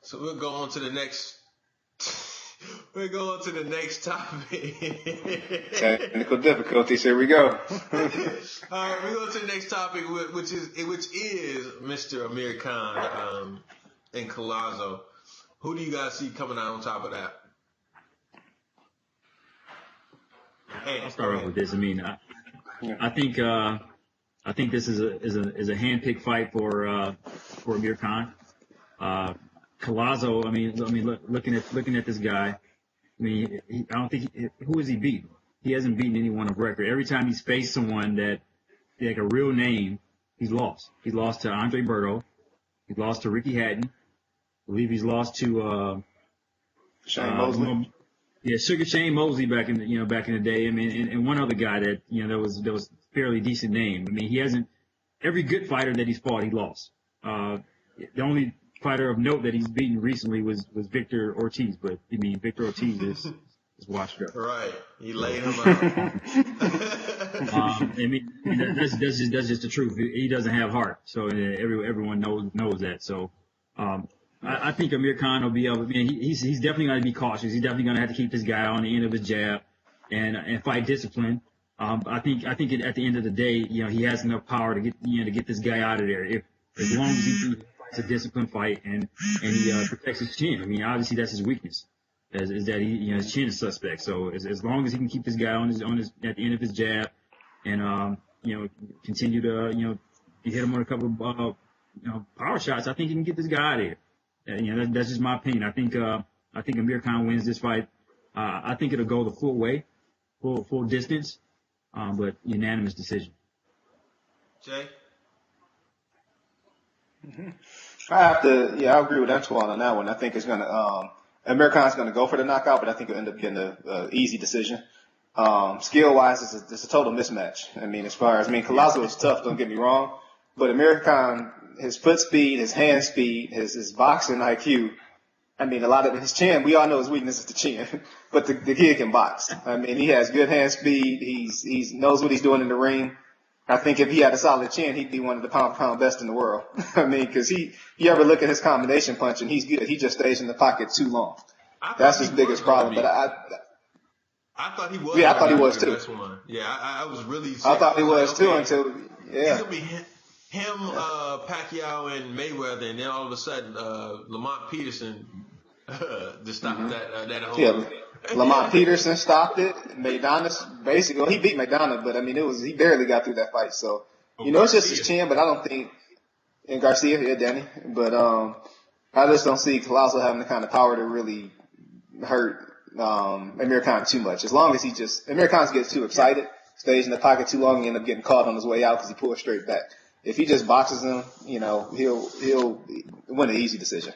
So we'll go on to the next. We'll go on to the next topic. Technical difficulties. Here we go. All right, we go to the next topic, which is Mr. Amir Khan and Collazo. Who do you guys see coming out on top of that? I'll start off with this. I mean, I think this is a hand-picked fight for Amir Khan. Collazo. I mean, looking at this guy. I mean, I don't think who has he beaten? He hasn't beaten anyone of record. Every time he's faced someone that like a real name, he's lost. He's lost to Andre Berto. He's lost to Ricky Hatton. I believe he's lost to Shane Mosley. Shane Mosley back in the day. I mean, and one other guy that that was fairly decent name. I mean, he hasn't every good fighter that he's fought, he lost. The only fighter of note that he's beaten recently was Victor Ortiz, but I mean Victor Ortiz is washed up. Right, he laid him out. I mean that's just the truth. He doesn't have heart, so everyone knows that. So I think Amir Khan will be able. I mean, he's definitely going to be cautious. He's definitely going to have to keep this guy on the end of his jab and fight discipline. I think at the end of the day, he has enough power to get this guy out of there. As long as he fights a disciplined fight and he protects his chin. I mean, obviously that's his weakness, is that his chin is suspect. So as long as he can keep this guy on his at the end of his jab and continue to you hit him with a couple of power shots, I think he can get this guy out of here. That's just my opinion. I think Amir Khan wins this fight. I think it'll go the full way, full distance, but unanimous decision. Jay? Mm-hmm. I agree with Antoine on that one. I think it's gonna Amir Khan's gonna go for the knockout, but I think it'll end up getting a easy decision. Skill wise, it's a total mismatch. I mean, Collazo is tough. Don't get me wrong, but Amir Khan, his foot speed, his hand speed, his boxing IQ. I mean, a lot of his chin. We all know his weakness is the chin, but the kid can box. I mean, he has good hand speed. He knows what he's doing in the ring. I think if he had a solid chin, he'd be one of the pound best in the world. I mean, because you ever look at his combination punch and he's good. He just stays in the pocket too long. That's his biggest problem. But I thought he was. Yeah, I thought he was too. Yeah, I was really. I thought he was too until It's gonna be him, Pacquiao, and Mayweather, and then all of a sudden, Lamont Peterson just stopped that whole. Yeah, Lamont Peterson stopped it. McDonough basically, he beat McDonough, but I mean, he barely got through that fight. So it's just his chin. But I don't think, and Garcia, Danny. But I just don't see Collazo having the kind of power to really hurt Amir Khan too much. As long as Amir Khan gets too excited, stays in the pocket too long, and end up getting caught on his way out because he pulls straight back. If he just boxes him, he'll win an easy decision.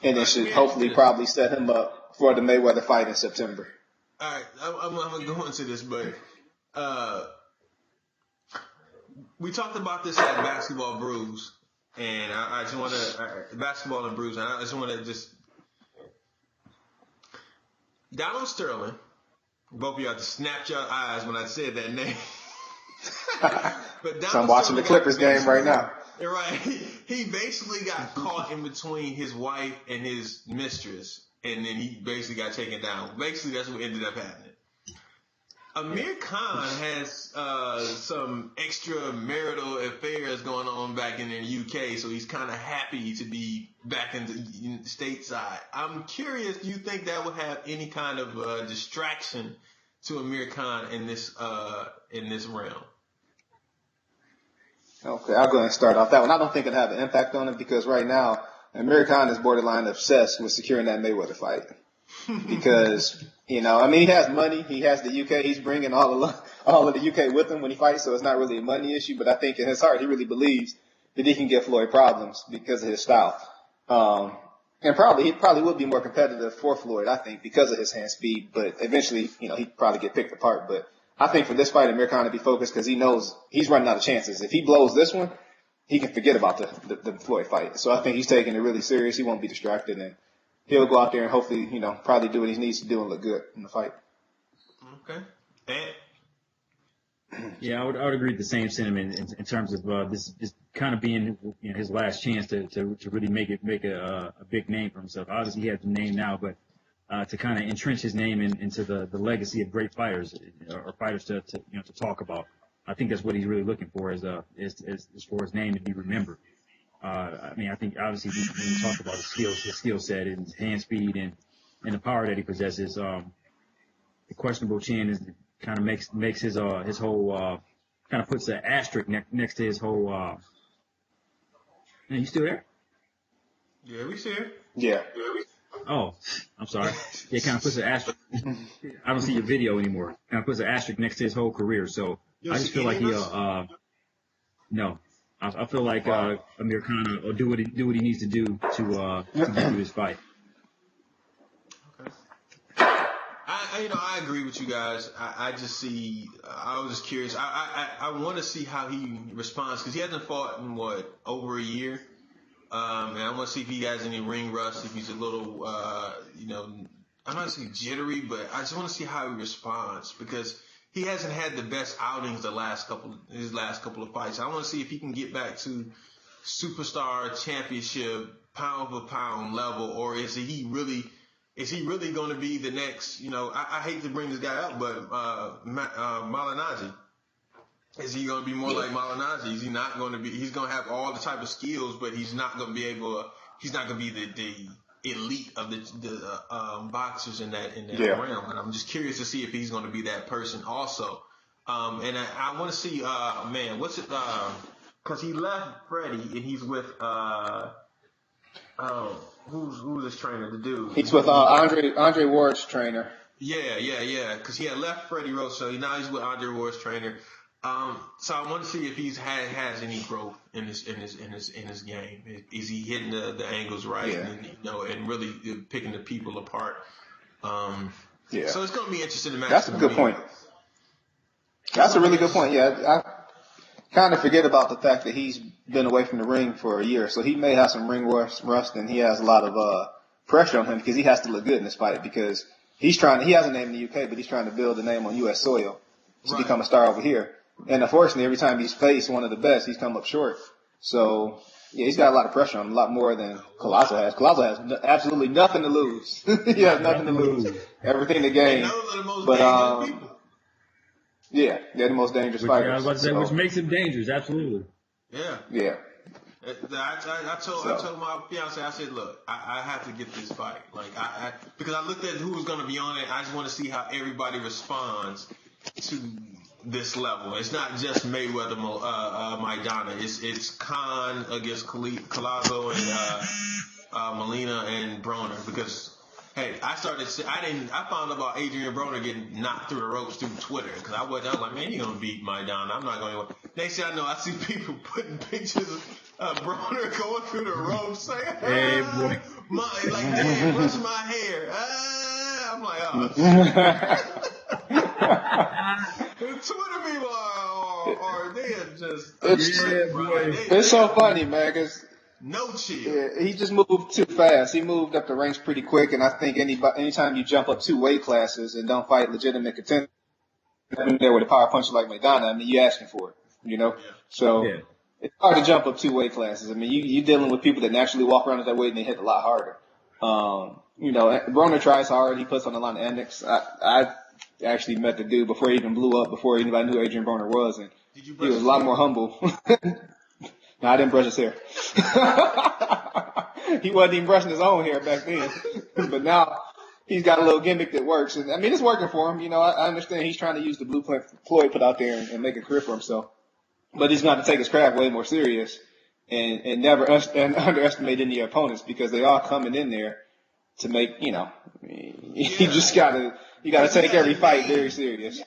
And it should hopefully probably set him up for the Mayweather fight in September. All right, I'm going to go into this, but we talked about this at Basketball Brews, and I just want to Basketball and Brews, and I just want to Donald Sterling. Both of y'all just snapped your eyes when I said that name. So I'm watching the Clippers game right now. Right. He basically got caught in between his wife and his mistress, and then he basically got taken down. Basically, that's what ended up happening. Amir Khan has some extramarital affairs going on back in the UK, so he's kind of happy to be back in the stateside. I'm curious, do you think that would have any kind of distraction to Amir Khan in this realm? Okay, I'll go ahead and start off that one. I don't think it'll have an impact on him because right now, Amir Khan is borderline obsessed with securing that Mayweather fight. Because, he has money. He has the UK. He's bringing all of the UK with him when he fights, so it's not really a money issue. But I think in his heart, he really believes that he can give Floyd problems because of his style. And he probably would be more competitive for Floyd, I think, because of his hand speed. But eventually, he'd probably get picked apart. But I think for this fight, Amir Khan to be focused because he knows he's running out of chances. If he blows this one, he can forget about the Floyd fight. So I think he's taking it really serious. He won't be distracted, and he'll go out there and hopefully, probably do what he needs to do and look good in the fight. Okay. And Yeah, I would agree with the same sentiment in terms of this kind of being his last chance to really make a big name for himself. Obviously, he has the name now, but to kind of entrench his name into the legacy of great fighters or fighters to talk about. I think that's what he's really looking for is for his name to be remembered. I mean, I think obviously when you talk about his skill set and his hand speed and the power that he possesses, the questionable chin kind of makes his whole kind of puts an asterisk next to his whole. You still there? Yeah, we see it. Yeah. Oh, I'm sorry. Yeah, kind of puts an asterisk. I don't see your video anymore. Kind of puts an asterisk next to his whole career. So I just feel like no. I feel like Amir Khan will do what he needs to do to get through this fight. I agree with you guys. I just see. I was just curious. I want to see how he responds because he hasn't fought in over a year. And I want to see if he has any ring rust. If he's a little, I'm not gonna say jittery, but I just want to see how he responds because he hasn't had the best outings his last couple of fights. I want to see if he can get back to superstar championship pound for pound level, or is he really going to be the next? I hate to bring this guy up, but Malignaggi. Is he going to be more like Malignaggi? Is he not going to be? He's going to have all the type of skills, but he's not going to be able. He's not going to be the elite of the boxers in that realm. And I'm just curious to see if he's going to be that person also. And I want to see, what's it? Because he left Freddie and he's with who's his trainer? The dude. He's with Andre Ward's trainer. Yeah. Because he had left Freddie Roach, so now he's with Andre Ward's trainer. So I want to see if he's has any growth in his game. Is he hitting the angles right, and really picking the people apart? So it's going to be interesting to match. That's a good point. That's a really good point. Yeah, I kind of forget about the fact that he's been away from the ring for a year, so he may have some ring rust, and he has a lot of pressure on him because he has to look good in this fight because he has a name in the UK, but he's trying to build a name on U.S. soil to become a star over here. And unfortunately, every time he's faced one of the best, he's come up short. So, yeah, he's got a lot of pressure on him, a lot more than Collazo has. Collazo has absolutely nothing to lose. He has nothing to lose, everything to gain. But they're the most dangerous fighters. I was about to say, which makes him dangerous, absolutely. Yeah. I told my fiance, I said, look, I have to get this fight. Because I looked at who was going to be on it. I just want to see how everybody responds to this level. It's not just Mayweather, Maidana. It's Khan against Collazo and Molina and Broner. Because hey, I found out about Adrian Broner getting knocked through the ropes through Twitter. Because I was like, man, he's gonna beat Maidana. I'm not going to. Next thing I know, I see people putting pictures of Broner going through the ropes saying, "Hey, boy, damn, brush my hair." I'm like, oh. Twitter people are they are just it's so funny, man, because no chill. Yeah, he just moved too fast. He moved up the ranks pretty quick, and I think anytime you jump up 2 weight classes and don't fight legitimate contenders there with a power puncher like Maidana, I mean, you're asking for it, Yeah. So it's hard to jump up 2 weight classes. I mean, you're dealing with people that naturally walk around at that weight and they hit a lot harder. Broner tries hard. He puts on a lot of antics. I actually met the dude before he even blew up, before anybody knew who Adrian Broner was, and he was a lot more humble. No, I didn't brush his hair. He wasn't even brushing his own hair back then. But now he's got a little gimmick that works. And I mean, it's working for him. I understand he's trying to use the blueprint Floyd put out there and make a career for himself. But he's got to take his craft way more serious and never underestimate any opponents because they are coming in there to make, you just gotta take every fight very serious.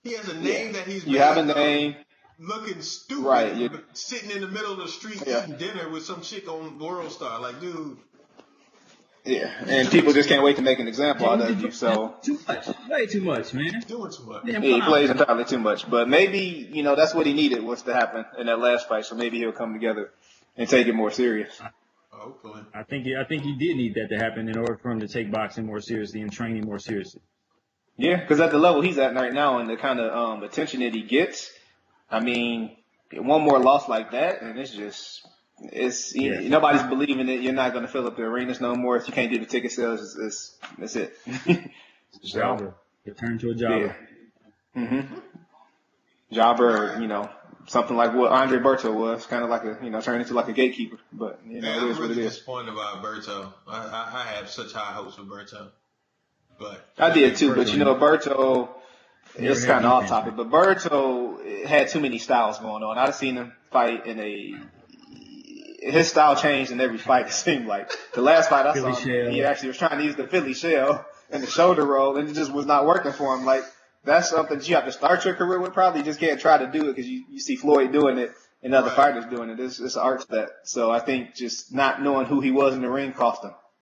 He has a name that he's you have a name. Looking stupid, right? Sitting in the middle of the street eating dinner with some chick on World Star, like, dude. Yeah, and people just can't wait to make an example out of you. So too much, way too much, man. Doing too much. Yeah, he plays entirely too much. But maybe that's what he needed was to happen in that last fight. So maybe he'll come together and take it more serious. Hopefully. I think he did need that to happen in order for him to take boxing more seriously and training more seriously. Yeah, because at the level he's at right now and the kind of attention that he gets, I mean, one more loss like that, and nobody's believing it. You're not going to fill up the arenas no more if you can't do the ticket sales. That's it. Jobber. It turned to a jobber. Yeah. Mm-hmm. Jobber, something like what Andre Berto was, kind of like turned into like a gatekeeper. But it is what it is. Disappointed about Berto. I have such high hopes for Berto. But I did too, but Berto, it's kind of off topic, but Berto had too many styles going on. I've seen him fight his style changed in every fight, it seemed like. The last fight I saw him, he actually was trying to use the Philly shell and the shoulder roll, and it just was not working for him. Like, that's something you have to start your career with probably. You just can't try to do it because you see Floyd doing it and other fighters doing it. It's an art to that. So I think just not knowing who he was in the ring cost him.